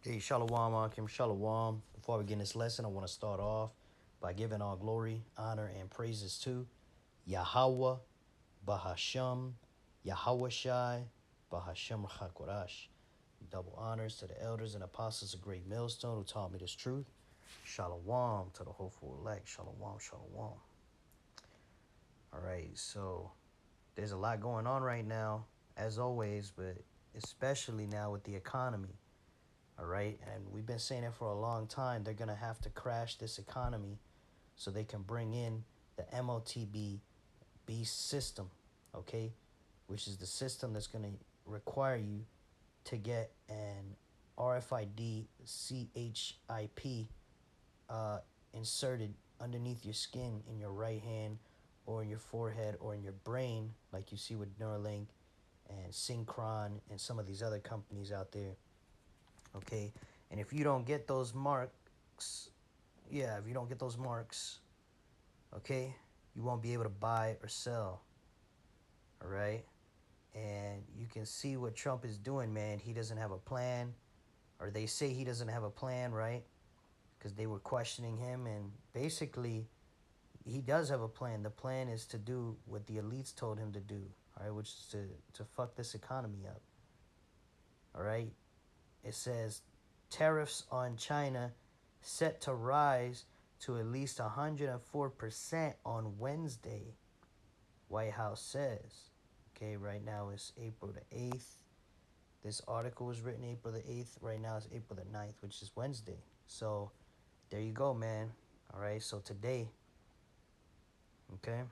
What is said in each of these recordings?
Hey, Shalom, Akim, Shalom. Before we begin this lesson, I want to start off by giving all glory, honor, and praises to Yahweh, Bahasham, Yahweh Shai, Bahasham Chakorash. Double honors to the elders and apostles of Great Millstone who taught me this truth. Shalom to the hopeful elect. Shalom, shalom. All right, so there's a lot going on right now, as always, but especially now with the economy. All right. And we've been saying it for a long time. They're going to have to crash this economy so they can bring in the MOTB beast system. Okay. Which is the system that's going to require you to get an RFID CHIP inserted underneath your skin in your right hand or in your forehead or in your brain, like you see with Neuralink and Synchron and some of these other companies out there. Okay, and if you don't get those marks, if you don't get those marks, okay, you won't be able to buy or sell. All right, and you can see what Trump is doing, man. He doesn't have a plan, or they say he doesn't have a plan, right? Because they were questioning him, and basically he does have a plan. The plan is to do what the elites told him to do, all right, which is to fuck this economy up. All right, it says tariffs on China set to rise to at least 104% on Wednesday, White House says. Okay, right now it's April the 8th. This article was written April the 8th. Right now it's April the 9th, which is Wednesday. So there you go, man. All right, so today, okay,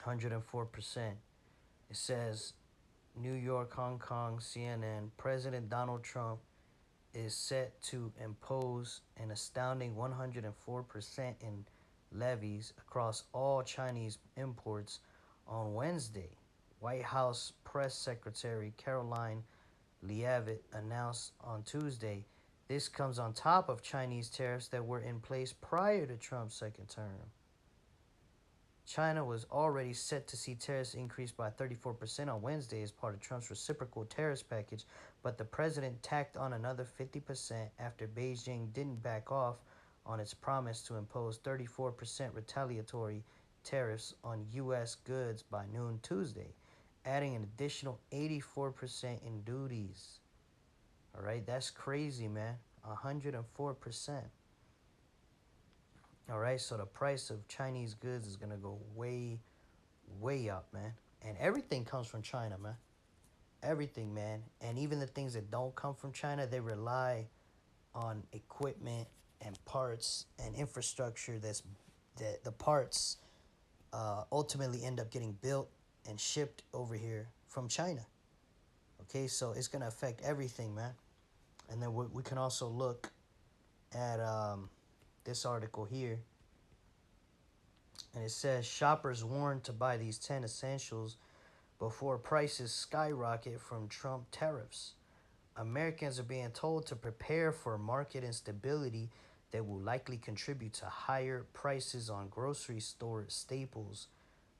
104%. It says New York, Hong Kong, CNN, President Donald Trump is set to impose an astounding 104% in levies across all Chinese imports on Wednesday. White House Press Secretary Caroline Leavitt announced on Tuesday. This comes on top of Chinese tariffs that were in place prior to Trump's second term. China was already set to see tariffs increase by 34% on Wednesday as part of Trump's reciprocal tariffs package, but the president tacked on another 50% after Beijing didn't back off on its promise to impose 34% retaliatory tariffs on U.S. goods by noon Tuesday, adding an additional 84% in duties. All right, that's crazy, man. 104%. All right, so the price of Chinese goods is going to go way, way up, man. And everything comes from China, man. Everything, man. And even the things that don't come from China, they rely on equipment and parts and infrastructure that the parts ultimately end up getting built and shipped over here from China. Okay, so it's going to affect everything, man. And then we can also look at this article here. And it says shoppers warned to buy these 10 essentials before prices skyrocket from Trump tariffs. Americans are being told to prepare for market instability that will likely contribute to higher prices on grocery store staples,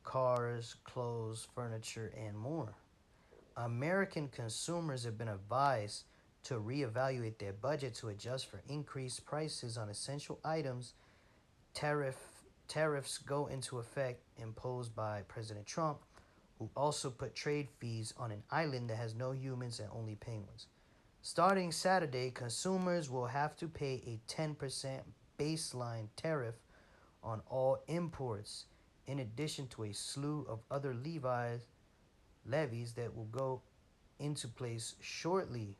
cars, clothes, furniture, and more. American consumers have been advised to reevaluate their budget to adjust for increased prices on essential items. Tariffs go into effect imposed by President Trump, who also put trade fees on an island that has no humans and only penguins. Starting Saturday, consumers will have to pay a 10% baseline tariff on all imports, in addition to a slew of other levies that will go into place shortly.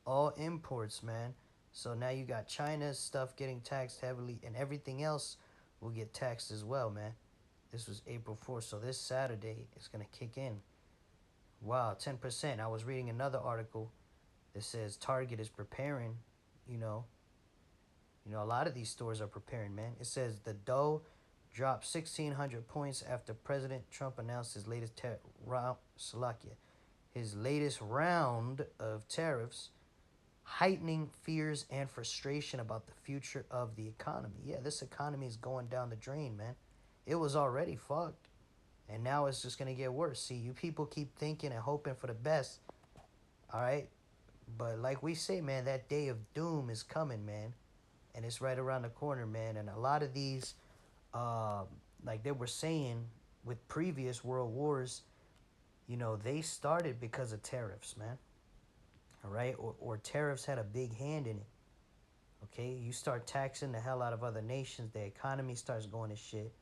All imports, man. So now you got China's stuff getting taxed heavily, and everything else will get taxed as well, man. This was April 4th, so this Saturday it's going to kick in. Wow, 10%. I was reading another article that says Target is preparing, you know, a lot of these stores are preparing, man. It says the Dow dropped 1,600 points after President Trump announced his latest his latest round of tariffs, heightening fears and frustration about the future of the economy. Yeah, this economy is going down the drain, man. It was already fucked, and now it's just going to get worse. See, you people keep thinking and hoping for the best, all right? But like we say, man, that day of doom is coming, man, and it's right around the corner, man. And a lot of these, uh, like they were saying with previous world wars, they started because of tariffs, man. All right, or tariffs had a big hand in it. Okay, you start taxing the hell out of other nations, the economy starts going to shit.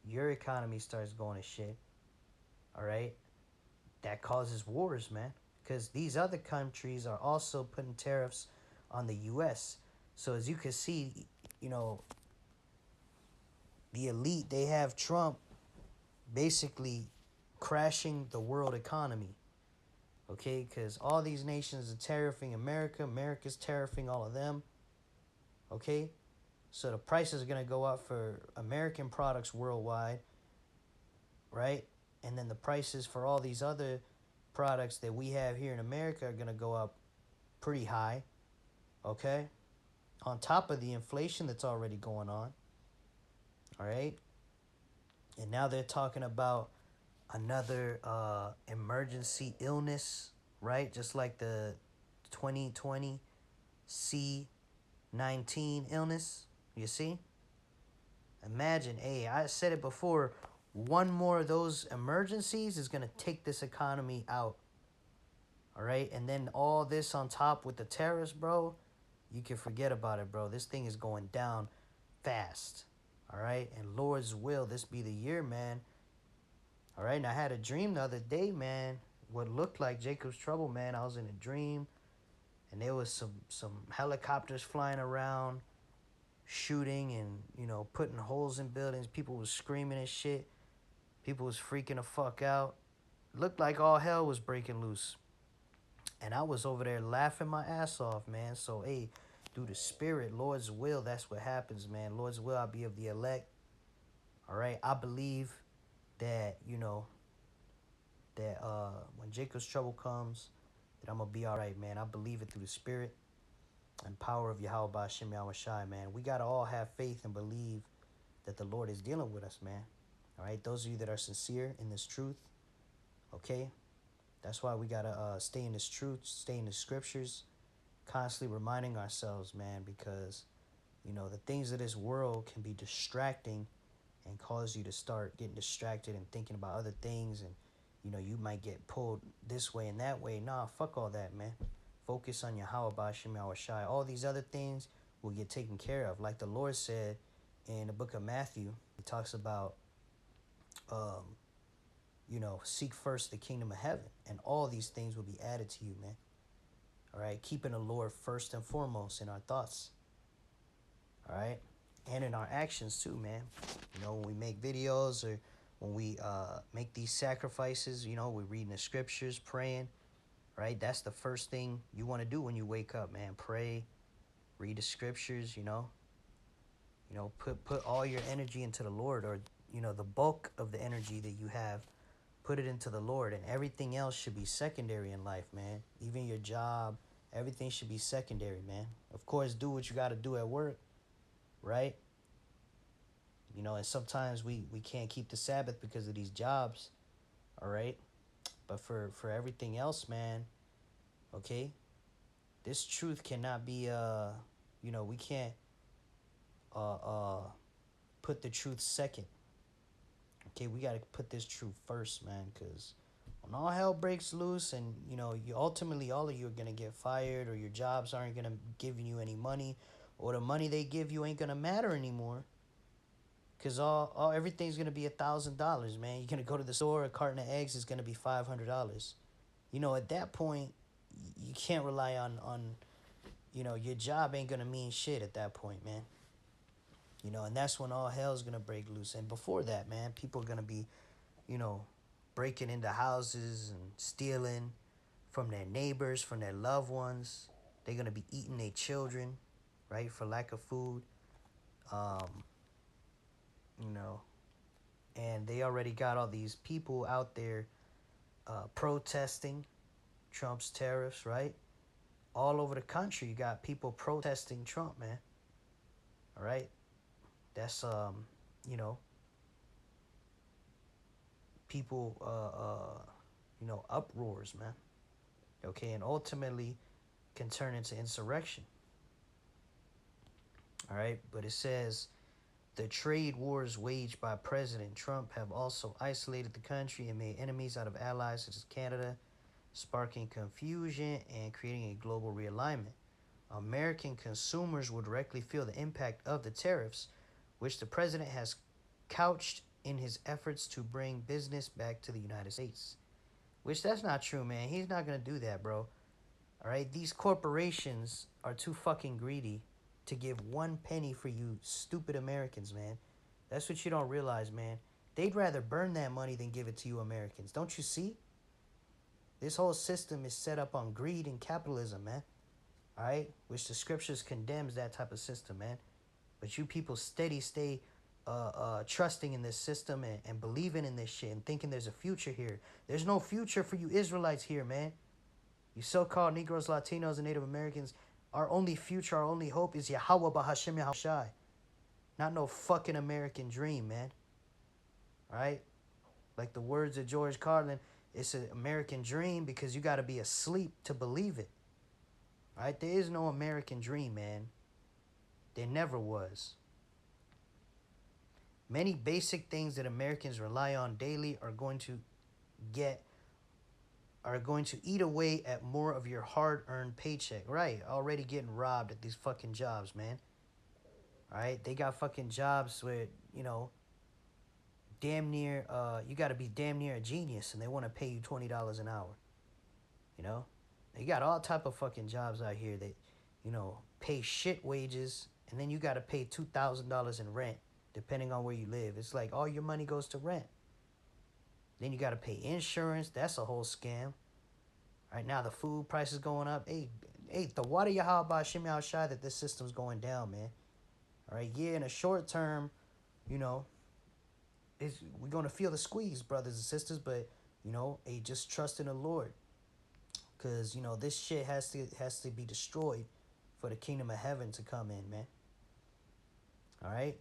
Your economy starts going to shit. All right, that causes wars, man. Because these other countries are also putting tariffs on the U.S. So as you can see, you know, the elite, they have Trump basically crashing the world economy. Okay, because all these nations are tariffing America. America's tariffing all of them. Okay, so the prices are going to go up for American products worldwide, right? And then the prices for all these other products that we have here in America are going to go up pretty high, okay? On top of the inflation that's already going on, all right? And now they're talking about another emergency illness, right? Just like the 2020 C-19 illness, you see? Imagine, hey, I said it before, one more of those emergencies is going to take this economy out. All right? And then all this on top with the tariffs, bro, you can forget about it, bro. This thing is going down fast. All right? And Lord's will, this be the year, man. All right? And I had a dream the other day, man. What looked like Jacob's trouble, man. I was in a dream, and there was some helicopters flying around, shooting and, putting holes in buildings. People was screaming and shit. People was freaking the fuck out. Looked like all hell was breaking loose. And I was over there laughing my ass off, man. So, hey, through the spirit, Lord's will, that's what happens, man. Lord's will, I'll be of the elect. All right? I believe that, that when Jacob's trouble comes, that I'm going to be all right, man. I believe it through the spirit and power of Yahweh Ba'Shem Yahweh Shai, man. We got to all have faith and believe that the Lord is dealing with us, man. All right? Those of you that are sincere in this truth, okay? That's why we got to stay in this truth, stay in the scriptures, constantly reminding ourselves, man, because, the things of this world can be distracting and cause you to start getting distracted and thinking about other things. And, you might get pulled this way and that way. Nah, fuck all that, man. Focus on Yahweh Ba'Shem Yahweh Shai. All these other things will get taken care of. Like the Lord said in the book of Matthew, he talks about, seek first the kingdom of heaven, and all these things will be added to you, man. All right, keeping the Lord first and foremost in our thoughts. All right, and in our actions too, man. When we make videos or when we make these sacrifices, we're reading the scriptures, praying. Right, that's the first thing you want to do when you wake up, man. Pray, read the scriptures. Put all your energy into the Lord, or the bulk of the energy that you have. Put it into the Lord, and everything else should be secondary in life, man. Even your job, everything should be secondary, man. Of course, do what you got to do at work, right? And sometimes we can't keep the Sabbath because of these jobs, all right? But for everything else, man, okay? This truth cannot be, we can't put the truth second. Okay, we got to put this truth first, man, because when all hell breaks loose and, you ultimately, all of you are going to get fired, or your jobs aren't going to give you any money, or the money they give you ain't going to matter anymore, because everything's going to be $1,000, man. You're going to go to the store, a carton of eggs is going to be $500. At that point, you can't rely on your job ain't going to mean shit at that point, man. And that's when all hell's going to break loose. And before that, man, people are going to be, breaking into houses and stealing from their neighbors, from their loved ones. They're going to be eating their children, right, for lack of food. And they already got all these people out there protesting Trump's tariffs, right? All over the country, you got people protesting Trump, man. All right? That's, people, uproars, man. Okay, and ultimately, can turn into insurrection. All right, but it says the trade wars waged by President Trump have also isolated the country and made enemies out of allies such as Canada, sparking confusion and creating a global realignment. American consumers will directly feel the impact of the tariffs, which the president has couched in his efforts to bring business back to the United States. Which that's not true, man. He's not gonna do that, bro. All right, these corporations are too fucking greedy to give one penny for you stupid Americans, man. That's what you don't realize, man. They'd rather burn that money than give it to you Americans. Don't you see? This whole system is set up on greed and capitalism, man. All right, which the scriptures condemns that type of system, man. But you people stay trusting in this system and believing in this shit and thinking there's a future here. There's no future for you Israelites here, man. You so-called Negroes, Latinos, and Native Americans, our only future, our only hope is Yahweh Bahashem Yahushai. Not no fucking American dream, man. All right? Like the words of George Carlin, it's an American dream because you got to be asleep to believe it. All right? There is no American dream, man. There never was. Many basic things that Americans rely on daily are going to eat away at more of your hard-earned paycheck. Right, already getting robbed at these fucking jobs, man. All right, they got fucking jobs where, you know, damn near, you got to be damn near a genius, and they want to pay you $20 an hour. You know, they got all type of fucking jobs out here that, you know, pay shit wages, and then you got to pay $2,000 in rent, depending on where you live. It's like all your money goes to rent. Then you got to pay insurance. That's a whole scam. Right now, the food price is going up. Hey, the water Yahweh Shem Shai that this system's going down, man. All right, yeah, in a short term, you know, we're going to feel the squeeze, brothers and sisters, but, you know, hey, just trust in the Lord. Because, you know, this shit has to be destroyed for the kingdom of heaven to come in, man. All right?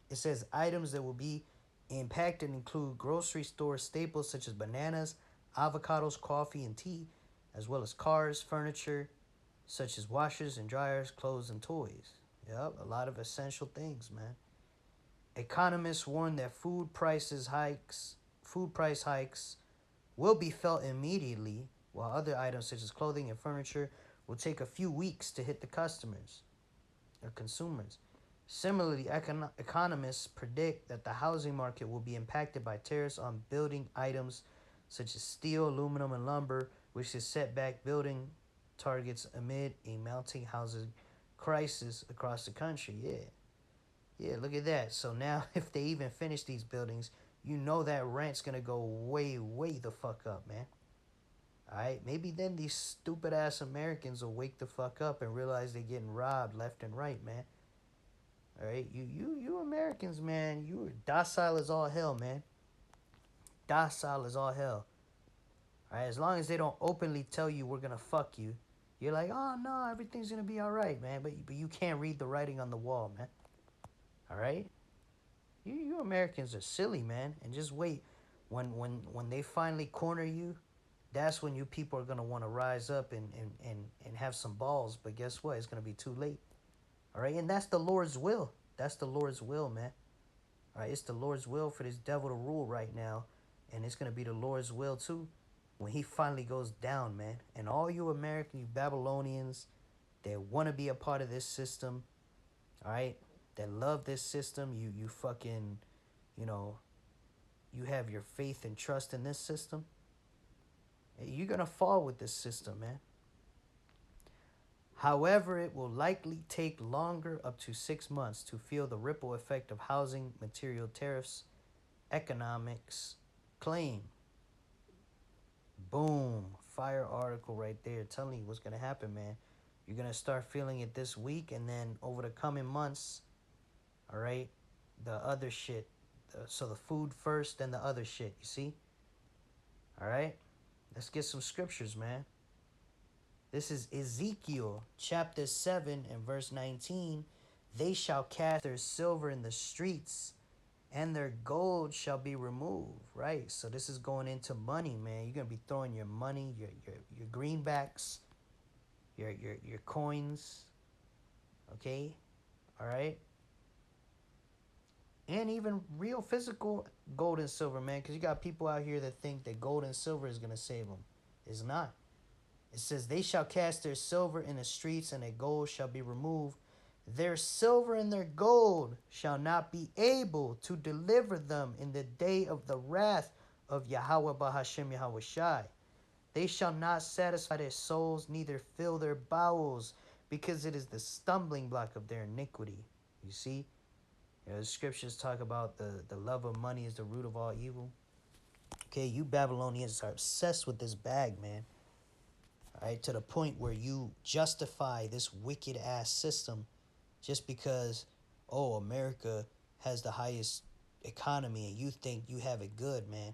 It says items that will be impacted include grocery store staples such as bananas, avocados, coffee, and tea, as well as cars, furniture, such as washers and dryers, clothes, and toys. Yep, a lot of essential things, man. Economists warn that food price hikes will be felt immediately, while other items such as clothing and furniture will take a few weeks to hit the customers or consumers. Similarly, economists predict that the housing market will be impacted by tariffs on building items such as steel, aluminum, and lumber, which has set back building targets amid a mounting housing crisis across the country. Yeah, look at that. So now if they even finish these buildings, you know that rent's going to go way, way the fuck up, man. All right, maybe then these stupid-ass Americans will wake the fuck up and realize they're getting robbed left and right, man. All right, you Americans, man, you are docile as all hell, man. Docile as all hell. All right, as long as they don't openly tell you we're gonna fuck you, you're like, oh no, everything's gonna be all right, man. But you can't read the writing on the wall, man. All right, you Americans are silly, man. And just wait, when they finally corner you, that's when you people are gonna want to rise up and have some balls. But guess what? It's gonna be too late. All right, and that's the Lord's will. That's the Lord's will, man. All right, it's the Lord's will for this devil to rule right now, and it's going to be the Lord's will, too, when he finally goes down, man. And all you American, you Babylonians that want to be a part of this system, all right, that love this system, you fucking, you know, you have your faith and trust in this system, you're going to fall with this system, man. However, it will likely take longer, up to 6 months, to feel the ripple effect of housing material tariffs, economics claim. Boom. Fire article right there telling you what's going to happen, man. You're going to start feeling it this week, and then over the coming months, all right, the other shit. So the food first, then the other shit, you see? All right? Let's get some scriptures, man. This is Ezekiel chapter 7 and verse 19. They shall cast their silver in the streets, and their gold shall be removed. Right? So this is going into money, man. You're going to be throwing your money, your greenbacks, your coins, okay? All right? And even real physical gold and silver, man, because you got people out here that think that gold and silver is going to save them. It's not. It says, they shall cast their silver in the streets, and their gold shall be removed. Their silver and their gold shall not be able to deliver them in the day of the wrath of Yahweh Bahashem Yahweh Shai. They shall not satisfy their souls, neither fill their bowels, because it is the stumbling block of their iniquity. You see? You know, the scriptures talk about the love of money is the root of all evil. Okay, you Babylonians are obsessed with this bag, man. All right, to the point where you justify this wicked ass system just because, oh, America has the highest economy and you think you have it good, man.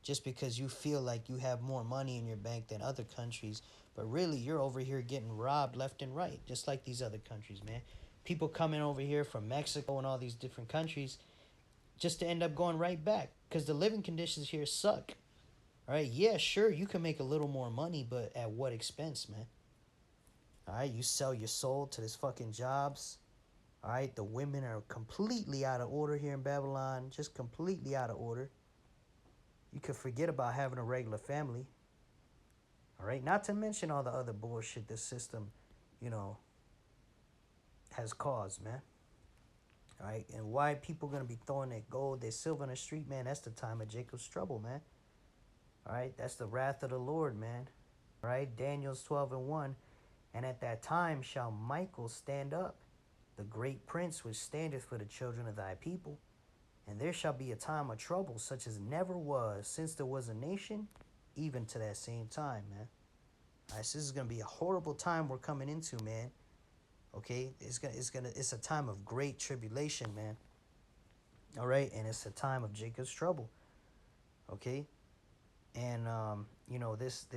Just because you feel like you have more money in your bank than other countries, but really you're over here getting robbed left and right, just like these other countries, man. People coming over here from Mexico and all these different countries just to end up going right back because the living conditions here suck. All right, yeah, sure, you can make a little more money, but at what expense, man? All right, you sell your soul to this fucking jobs. All right, the women are completely out of order here in Babylon, just completely out of order. You could forget about having a regular family. All right, not to mention all the other bullshit this system, you know, has caused, man. All right, and why people gonna be throwing their gold, their silver in the street, man? That's the time of Jacob's trouble, man. All right, that's the wrath of the Lord, man. All right, Daniel's 12:1. And at that time shall Michael stand up, the great prince which standeth for the children of thy people. And there shall be a time of trouble such as never was since there was a nation, even to that same time, man. All right, so this is gonna be a horrible time we're coming into, man. Okay, it's a time of great tribulation, man. All right, and it's a time of Jacob's trouble. Okay, and you know, this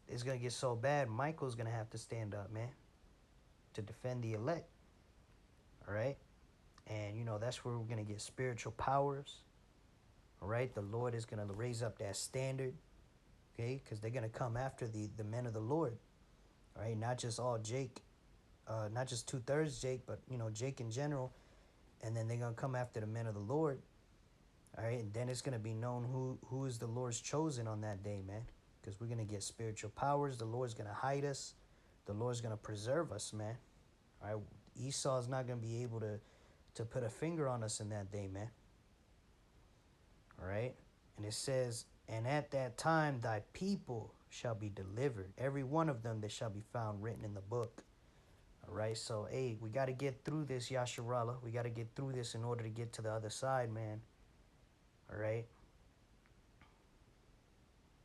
is gonna get so bad. Michael's gonna have to stand up, man, to defend the elect. All right, and you know that's where we're gonna get spiritual powers. All right, the Lord is gonna raise up that standard. Okay, because they're gonna come after the men of the Lord. All right, not just all Jake, not just 2/3 Jake, but you know Jake in general, and then they're gonna come after the men of the Lord. All right, and then it's gonna be known who is the Lord's chosen on that day, man. Because we're gonna get spiritual powers. The Lord's gonna hide us. The Lord's gonna preserve us, man. All right, Esau's not gonna be able to put a finger on us in that day, man. All right, and it says, and at that time thy people shall be delivered, every one of them that shall be found written in the book. All right, so hey, we got to get through this, Yasharallah. We got to get through this in order to get to the other side, man. All right.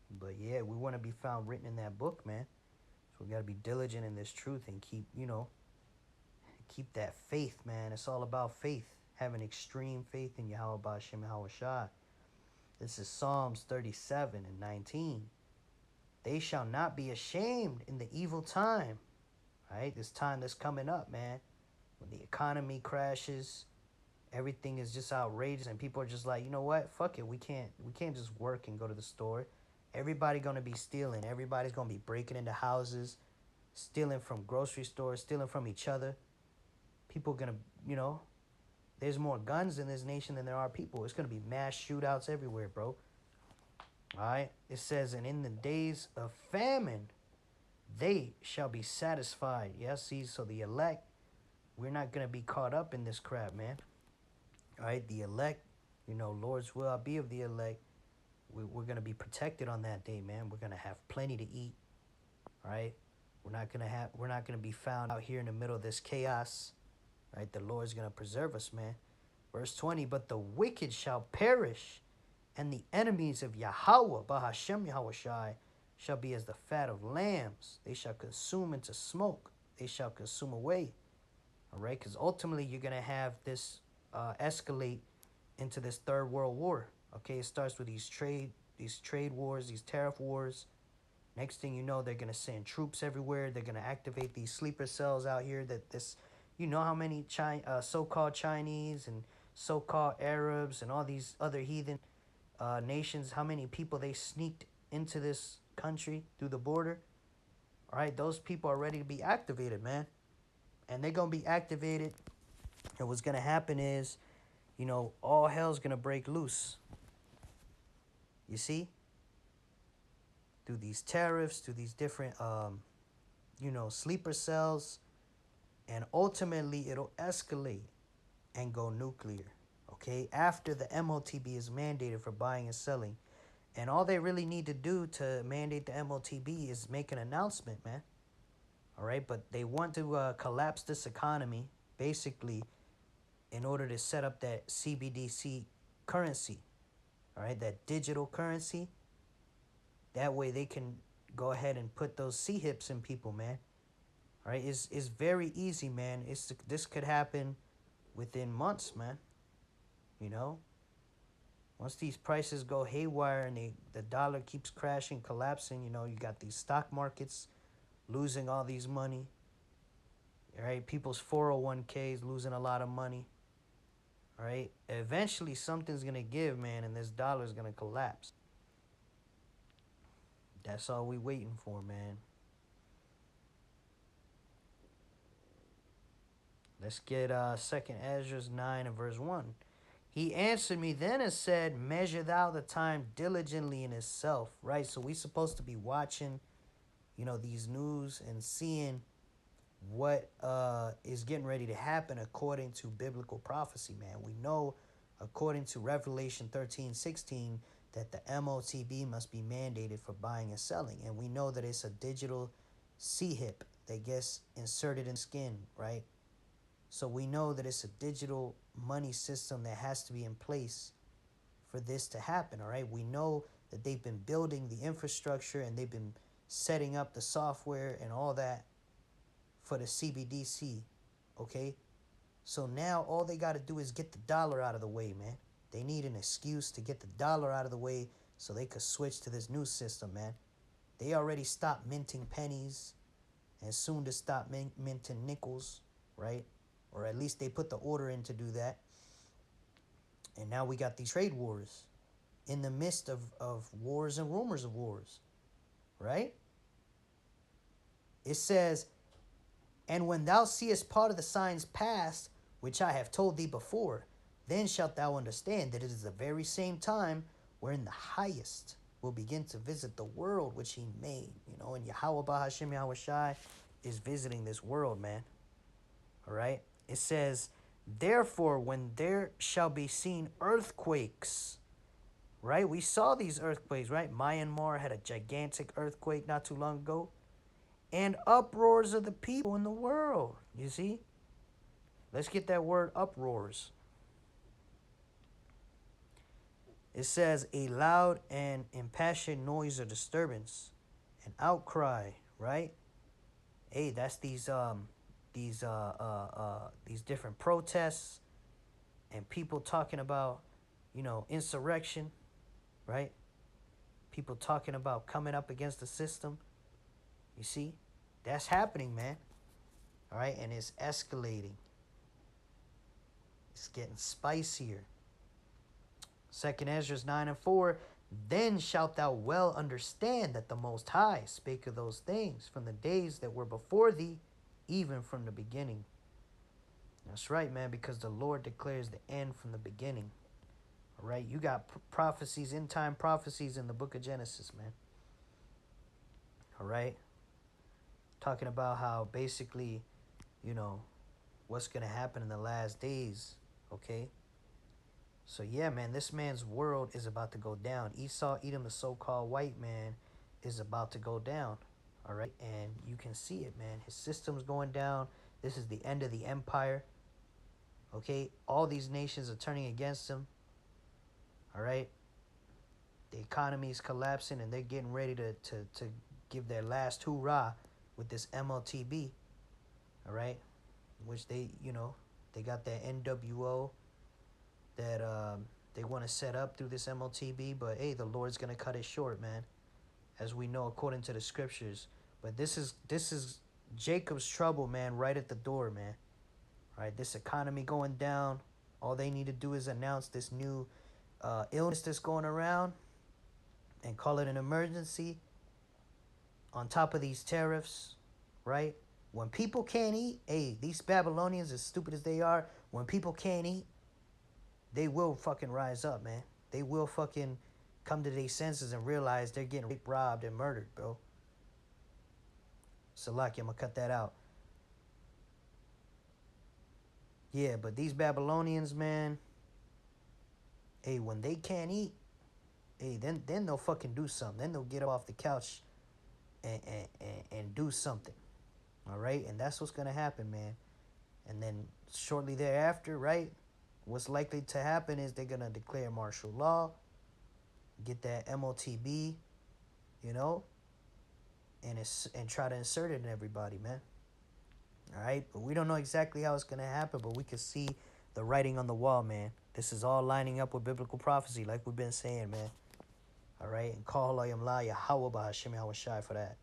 But yeah, we want to be found written in that book, man. So we got to be diligent in this truth and keep, you know, keep that faith, man. It's all about faith. Having extreme faith in Yahweh Ba'ashem Yahweh Shai. This is Psalms 37:19. They shall not be ashamed in the evil time. Right? This time that's coming up, man. When the economy crashes, everything is just outrageous and people are just like, you know what? Fuck it. We can't just work and go to the store. Everybody gonna be stealing. Everybody's gonna be breaking into houses, stealing from grocery stores, stealing from each other. People gonna, you know, there's more guns in this nation than there are people. It's gonna be mass shootouts everywhere, bro. All right. It says, and in the days of famine, they shall be satisfied. Yeah, see, so the elect, we're not gonna be caught up in this crap, man. All right, the elect, you know, Lord's will I be of the elect. We're gonna be protected on that day, man. We're gonna have plenty to eat. All right, we're not gonna be found out here in the middle of this chaos. Right, the Lord's gonna preserve us, man. Verse 20, but the wicked shall perish, and the enemies of Yahweh, Bahashem Yahweh Shai, shall be as the fat of lambs. They shall consume into smoke. They shall consume away. All right, because ultimately you're gonna have this escalate into this third world war. Okay, it starts with these trade wars, these tariff wars. Next thing you know, they're gonna send troops everywhere. They're gonna activate these sleeper cells out here. That this, you know, how many so-called Chinese and so-called Arabs and all these other heathen nations, how many people they sneaked into this country through the border. All right, those people are ready to be activated, man. And they're going to be activated. And what's going to happen is, all hell's going to break loose. You see? Through these tariffs, through these different, sleeper cells. And ultimately, it'll escalate and go nuclear. Okay? After the MOTB is mandated for buying and selling. And all they really need to do to mandate the MOTB is make an announcement, man. All right? But they want to collapse this economy, basically, in order to set up that CBDC currency. All right? That digital currency. That way they can go ahead and put those C-hips in people, man. All right? It's very easy, man. This could happen within months, man. Once these prices go haywire and the dollar keeps crashing, collapsing, you got these stock markets losing all these money. All right, people's 401ks losing a lot of money. All right, eventually something's going to give, man, and this dollar's going to collapse. That's all we waiting for, man. Let's get 2nd Ezra 9 and verse 1. He answered me then and said, measure thou the time diligently in itself, right? So we supposed to be watching, these news and seeing what is getting ready to happen according to biblical prophecy, man. We know, according to Revelation 13:16, that the MOTB must be mandated for buying and selling. And we know that it's a digital C-hip that gets inserted in skin, right? So we know that it's a digital money system that has to be in place for this to happen, all right? We know that they've been building the infrastructure and they've been setting up the software and all that for the CBDC, okay? So now all they got to do is get the dollar out of the way, man. They need an excuse to get the dollar out of the way so they could switch to this new system, man. They already stopped minting pennies and soon to stop minting nickels, right? Or at least they put the order in to do that. And now we got these trade wars in the midst of wars and rumors of wars, right? It says, and when thou seest part of the signs past, which I have told thee before, then shalt thou understand that it is the very same time wherein the highest will begin to visit the world which he made. And Yahweh Bahashim Yahweh Shai is visiting this world, man. All right? It says, therefore, when there shall be seen earthquakes, right? We saw these earthquakes, right? Myanmar had a gigantic earthquake not too long ago. And uproars of the people in the world, you see? Let's get that word uproars. It says a loud and impassioned noise or disturbance, an outcry, right? Hey, that's these different protests and people talking about, insurrection, right? People talking about coming up against the system. You see? That's happening, man. All right? And it's escalating. It's getting spicier. 2nd Ezra 9 and 4, then shalt thou well understand that the Most High spake of those things from the days that were before thee, even from the beginning. That's right, man, because the Lord declares the end from the beginning. All right? You got prophecies, end-time prophecies in the book of Genesis, man. All right? Talking about how basically, what's going to happen in the last days, okay? So, yeah, man, this man's world is about to go down. Esau, Edom, the so-called white man, is about to go down, all right? And you can see it, man. His system's going down. This is the end of the empire, okay? All these nations are turning against him, all right? The economy is collapsing, and they're getting ready to give their last hoorah with this MOTB, all right? Which they got that NWO that they want to set up through this MOTB, but hey, the Lord's gonna cut it short, man, as we know according to the scriptures. But this is Jacob's trouble, man, right at the door, man. All right, this economy going down. All they need to do is announce this new illness that's going around and call it an emergency, on top of these tariffs, right? When people can't eat, hey, these Babylonians, as stupid as they are, when people can't eat, they will fucking rise up, man. They will fucking come to their senses and realize they're getting raped, robbed, and murdered, bro. Salaki, I'm gonna cut that out. Yeah, but these Babylonians, man, hey, when they can't eat, hey, then they'll fucking do something. Then they'll get up off the couch and do something. All right? And that's what's going to happen, man. And then shortly thereafter, right, what's likely to happen is they're going to declare martial law, get that MOTB, you know, and try to insert it in everybody, man. All right? But we don't know exactly how it's going to happen, but we can see the writing on the wall, man. This is all lining up with biblical prophecy, like we've been saying, man. All right? And call Yahweh B'Hashem Yahweh for that.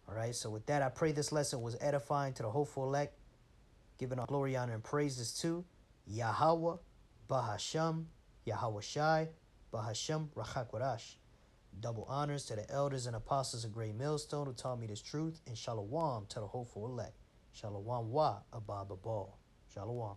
All right? So with that, I pray this lesson was edifying to the hopeful elect, giving all glory, honor, and praises to Yahweh B'Hashem Yahweh Shai B'Hashem Rachak Warash. Double honors to the elders and apostles of Great Millstone who taught me this truth, and shalom to the hopeful elect. Shalom wa abba ball. Shalom.